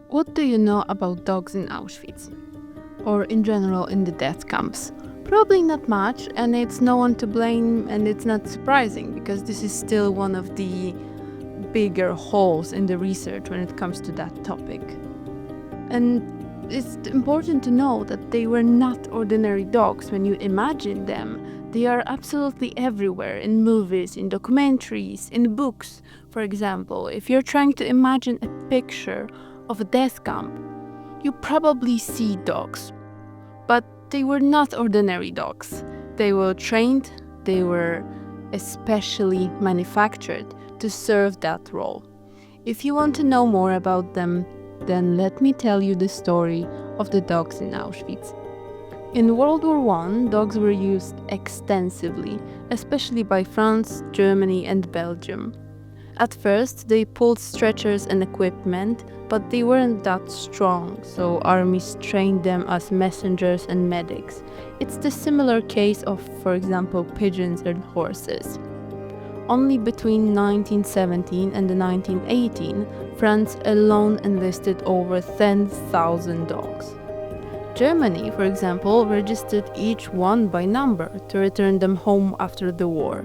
What do you know about dogs in Auschwitz? Or in general in the death camps? Probably not much, and it's no one to blame, and it's not surprising because this is still one of the bigger holes in the research when it comes to that topic. And it's important to know that they were not ordinary dogs. When you imagine them, they are absolutely everywhere, in movies, in documentaries, in books. For example, if you're trying to imagine a picture of a death camp, you probably see dogs. But they were not ordinary dogs. They were trained, they were especially manufactured to serve that role. If you want to know more about them, then let me tell you the story of the dogs in Auschwitz. In World War I, dogs were used extensively, especially by France, Germany, and Belgium. At first, they pulled stretchers and equipment, but they weren't that strong, so armies trained them as messengers and medics. It's the similar case of, for example, pigeons and horses. Only between 1917 and 1918, France alone enlisted over 10,000 dogs. Germany, for example, registered each one by number to return them home after the war.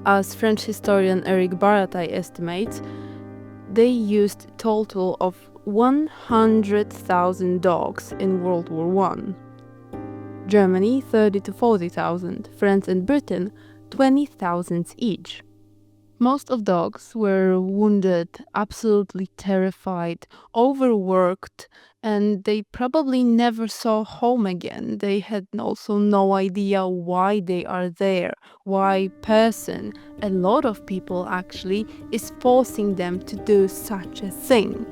As French historian Eric Baratai estimates, they used a total of 100,000 dogs in World War I. Germany, 30 to 40,000, France and Britain, 20,000 each. Most of dogs were wounded, absolutely terrified, overworked, and they probably never saw home again. They had also no idea why they are there, why person, a lot of people actually, is forcing them to do such a thing.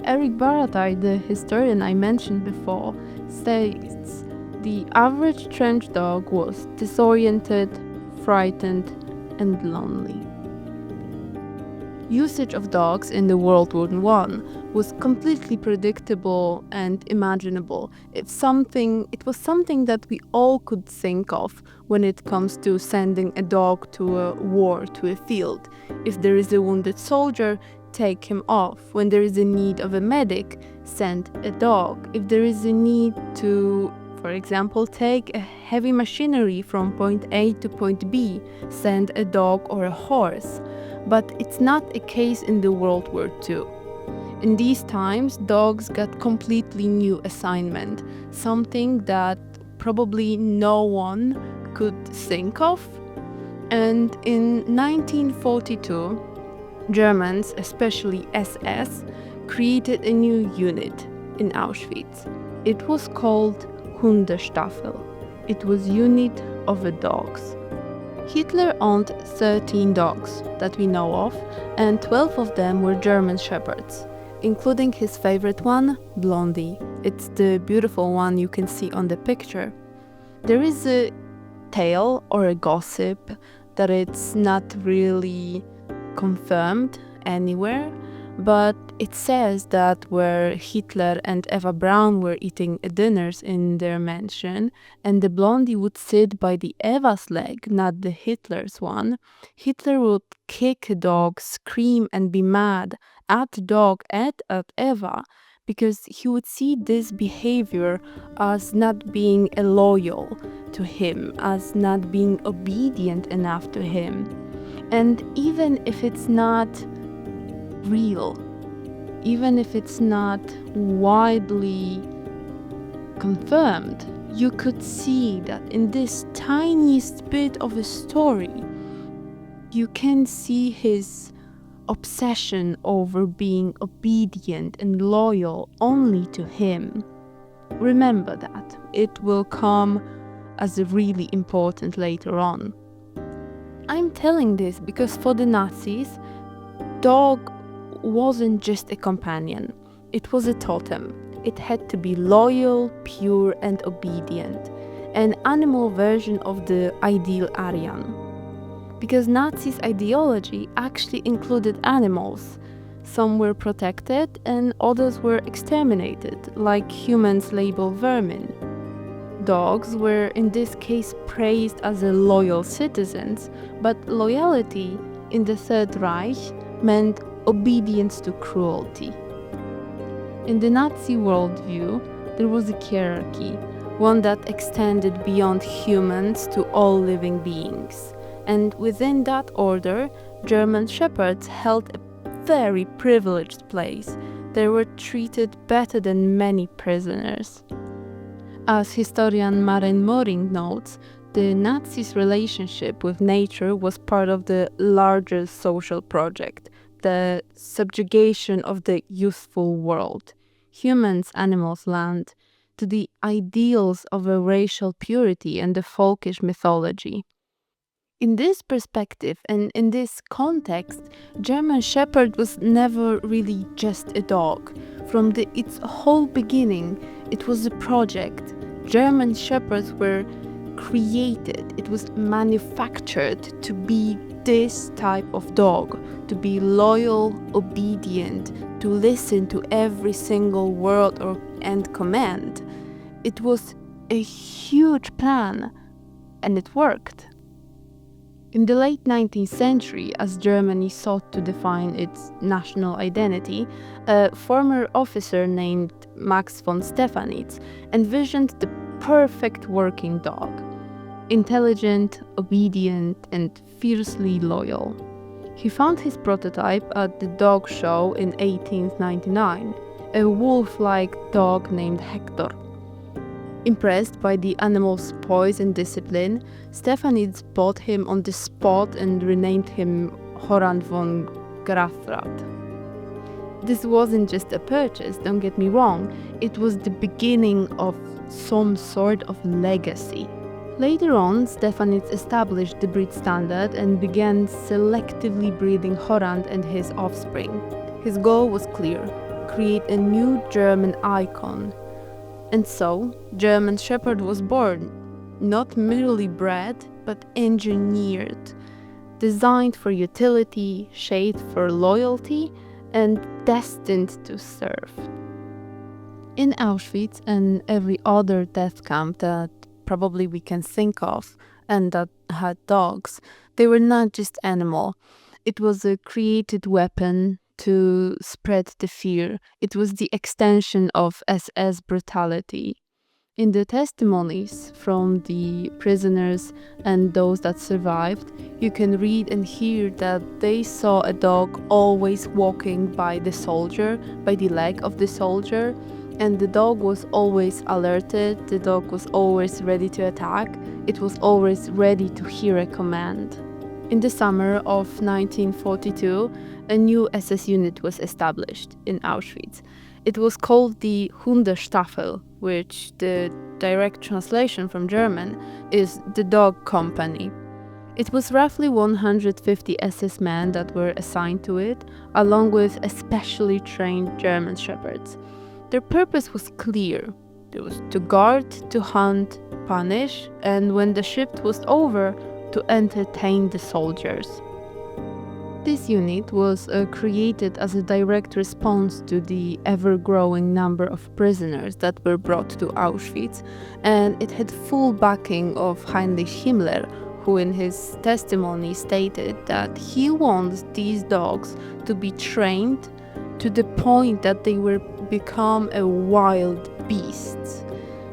Eric Baratai, the historian I mentioned before, states the average trench dog was disoriented, frightened, and lonely. Usage of dogs in the World War I was completely predictable and imaginable. It was something that we all could think of when it comes to sending a dog to a war, to a field. If there is a wounded soldier, take him off. When there is a need of a medic, send a dog. If there is a need to, for example, take a heavy machinery from point A to point B, send a dog or a horse. But it's not a case in the World War II. In these times, dogs got completely new assignment, something that probably no one could think of. And in 1942, Germans, especially SS, created a new unit in Auschwitz. It was called Hundestaffel. It was unit of the dogs. Hitler owned 13 dogs that we know of, and 12 of them were German shepherds, including his favorite one, Blondie. It's the beautiful one you can see on the picture. There is a tale or a gossip that it's not really confirmed anywhere, but it says that where Hitler and Eva Braun were eating dinners in their mansion and the Blondie would sit by the Eva's leg, not the Hitler's one, Hitler would kick a dog, scream and be mad at the dog and at Eva because he would see this behavior as not being loyal to him, as not being obedient enough to him. And even if it's not real, even if it's not widely confirmed, you could see that in this tiniest bit of a story, you can see his obsession over being obedient and loyal only to him. Remember that. It will come as really important later on. I'm telling this because for the Nazis, dog wasn't just a companion, it was a totem. It had to be loyal, pure and obedient, an animal version of the ideal Aryan. Because Nazis' ideology actually included animals. Some were protected and others were exterminated, like humans labeled vermin. Dogs were in this case praised as a loyal citizens, but loyalty in the Third Reich meant obedience to cruelty. In the Nazi worldview, there was a hierarchy, one that extended beyond humans to all living beings. And within that order, German shepherds held a very privileged place. They were treated better than many prisoners. As historian Maren Moring notes, the Nazis' relationship with nature was part of the larger social project, the subjugation of the useful world, humans, animals, land, to the ideals of a racial purity and the folkish mythology. In this perspective and in this context, German Shepherd was never really just a dog. From its whole beginning, it was a project. German Shepherds were created, it was manufactured to be this type of dog, to be loyal, obedient, to listen to every single word and command. It was a huge plan, and it worked. In the late 19th century, as Germany sought to define its national identity, a former officer named Max von Stefanitz envisioned the perfect working dog. Intelligent, obedient, and fiercely loyal. He found his prototype at the dog show in 1899, a wolf-like dog named Hector. Impressed by the animal's poise and discipline, Stefanitz bought him on the spot and renamed him Horand von Grafrath. This wasn't just a purchase, don't get me wrong, it was the beginning of some sort of legacy. Later on, Stefanitz established the breed standard and began selectively breeding Horand and his offspring. His goal was clear: create a new German icon. And so, German Shepherd was born, not merely bred, but engineered, designed for utility, shaped for loyalty, and destined to serve. In Auschwitz and every other death camp that probably we can think of and that had dogs, they were not just animal. It was a created weapon to spread the fear. It was the extension of SS brutality. In the testimonies from the prisoners and those that survived, you can read and hear that they saw a dog always walking by the soldier, by the leg of the soldier, and the dog was always alerted, the dog was always ready to attack, it was always ready to hear a command. In the summer of 1942, a new SS unit was established in Auschwitz. It was called the Hundestaffel, which the direct translation from German is the dog company. It was roughly 150 SS men that were assigned to it, along with especially trained German shepherds. Their purpose was clear. It was to guard, to hunt, punish, and when the shift was over, to entertain the soldiers. This unit was created as a direct response to the ever-growing number of prisoners that were brought to Auschwitz, and it had full backing of Heinrich Himmler, who in his testimony stated that he wants these dogs to be trained to the point that they will become a wild beast.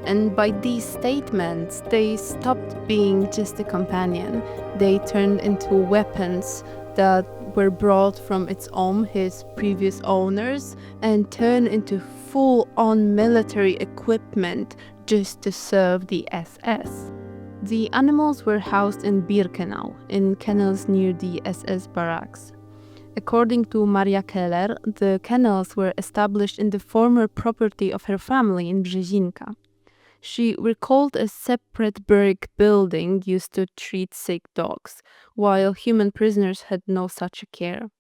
And by these statements, they stopped being just a companion. They turned into weapons that were brought from his previous owners, and turned into full-on military equipment just to serve the SS. The animals were housed in Birkenau, in kennels near the SS barracks. According to Maria Keller, the kennels were established in the former property of her family in Brzezinka. She recalled a separate brick building used to treat sick dogs, while human prisoners had no such care.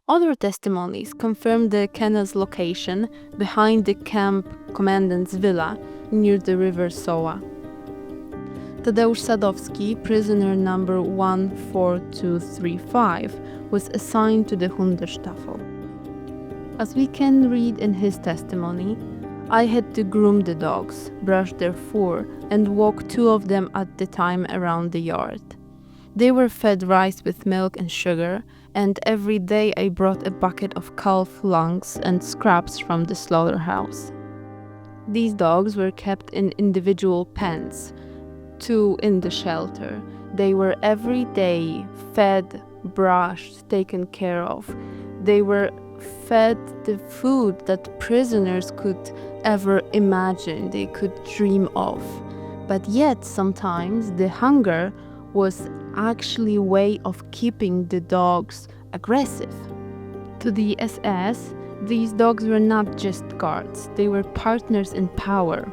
Other testimonies confirmed the kennel's location behind the camp commandant's villa near the river Soła. Tadeusz Sadowski, prisoner number 14235, was assigned to the Hundestaffel. As we can read in his testimony, I had to groom the dogs, brush their fur, and walk 2 of them at the time around the yard. They were fed rice with milk and sugar, and every day I brought a bucket of calf lungs and scraps from the slaughterhouse. These dogs were kept in individual pens, 2 in the shelter. They were every day fed, brushed, taken care of. They were fed the food that prisoners could ever imagine, they could dream of. But yet, sometimes the hunger was actually a way of keeping the dogs aggressive. To the SS, these dogs were not just guards, they were partners in power.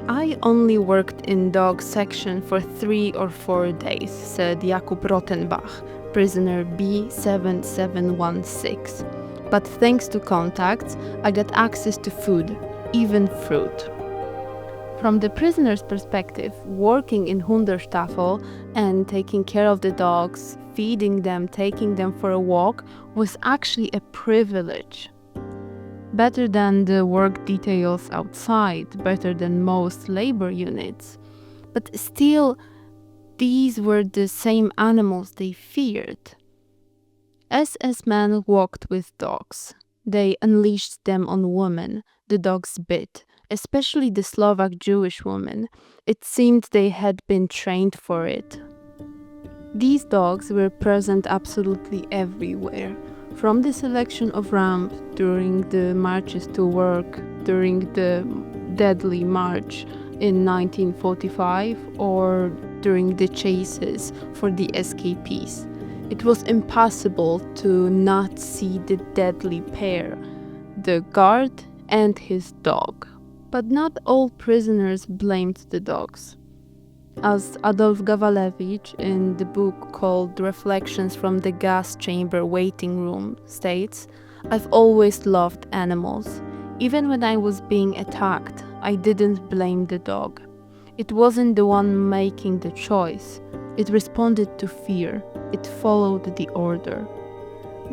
I only worked in dog section for 3 or 4 days, said Jakub Rottenbach, prisoner B7716. But thanks to contacts, I got access to food, even fruit. From the prisoner's perspective, working in Hunderstaffel and taking care of the dogs, feeding them, taking them for a walk, was actually a privilege. Better than the work details outside, better than most labor units. But still, these were the same animals they feared. SS men walked with dogs. They unleashed them on women. The dogs bit, especially the Slovak Jewish woman. It seemed they had been trained for it. These dogs were present absolutely everywhere. From the selection of ramp during the marches to work, during the deadly march in 1945, or during the chases for the escapees. It was impossible to not see the deadly pair, the guard and his dog. But not all prisoners blamed the dogs. As Adolf Gawalewicz in the book called Reflections from the Gas Chamber Waiting Room states, "I've always loved animals. Even when I was being attacked, I didn't blame the dog. It wasn't the one making the choice. It responded to fear. It followed the order."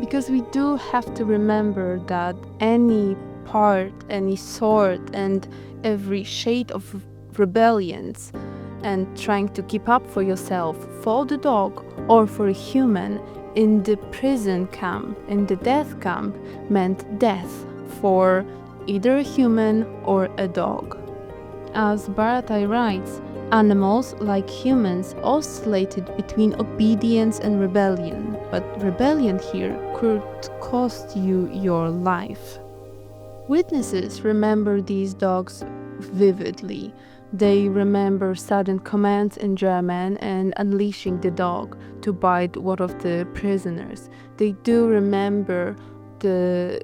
Because we do have to remember that any part, any sort, and every shade of rebellions and trying to keep up for yourself, for the dog or for a human, in the prison camp, in the death camp, meant death for either a human or a dog. As Baratai writes, animals, like humans, oscillated between obedience and rebellion, but rebellion here could cost you your life. Witnesses remember these dogs vividly. They remember sudden commands in German and unleashing the dog to bite one of the prisoners. They do remember the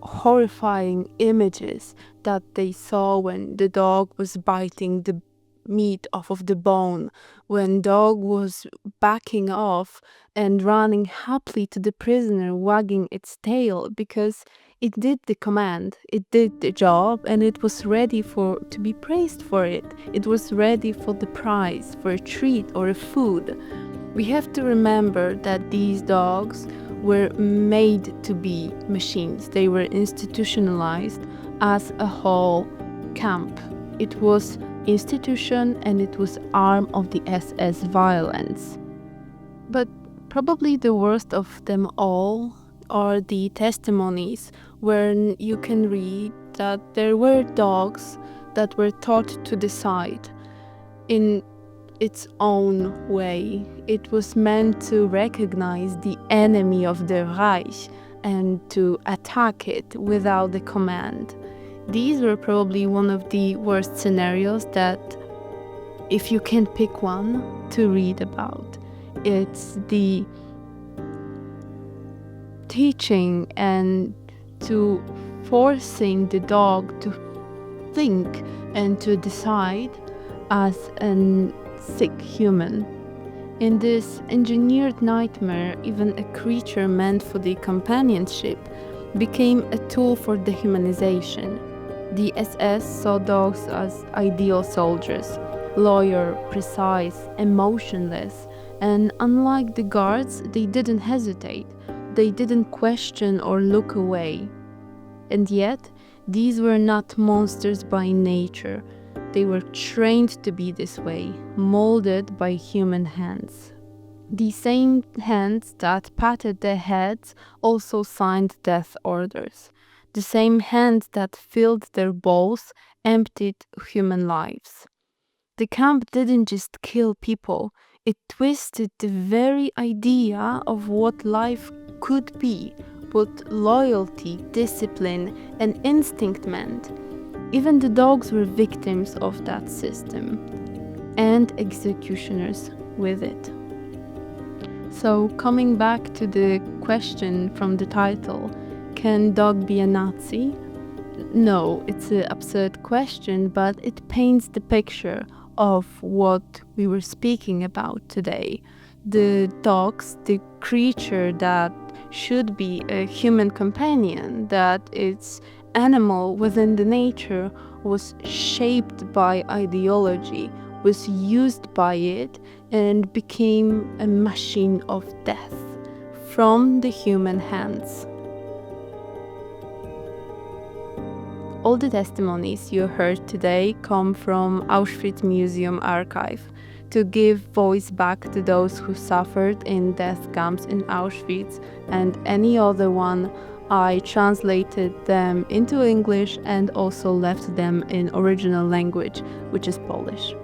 horrifying images that they saw when the dog was biting the meat off of the bone, when dog was backing off and running happily to the prisoner, wagging its tail, because it did the command, it did the job, and it was ready to be praised for it. It was ready for the prize, for a treat or a food. We have to remember that these dogs were made to be machines. They were institutionalized as a whole camp. It was institution and it was arm of the SS violence. But probably the worst of them all are the testimonies, where you can read that there were dogs that were taught to decide in its own way. It was meant to recognize the enemy of the Reich and to attack it without the command. These were probably one of the worst scenarios that, if you can pick one to read about, it's the teaching and to forcing the dog to think and to decide as a sick human. In this engineered nightmare, even a creature meant for the companionship became a tool for dehumanization. The SS saw dogs as ideal soldiers, loyal, precise, emotionless, and unlike the guards, they didn't hesitate. They didn't question or look away. And yet, these were not monsters by nature. They were trained to be this way, molded by human hands. The same hands that patted their heads also signed death orders. The same hands that filled their bowls emptied human lives. The camp didn't just kill people, it twisted the very idea of what life could be, what loyalty, discipline, and instinct meant. Even the dogs were victims of that system, and executioners with it. So, coming back to the question from the title, can dog be a Nazi? No, it's an absurd question, but it paints the picture of what we were speaking about today. The dogs, the creature that should be a human companion, that its animal within the nature, was shaped by ideology, was used by it, and became a machine of death from the human hands. All the testimonies you heard today come from Auschwitz Museum Archive to give voice back to those who suffered in death camps in Auschwitz and any other one. I translated them into English and also left them in original language, which is Polish.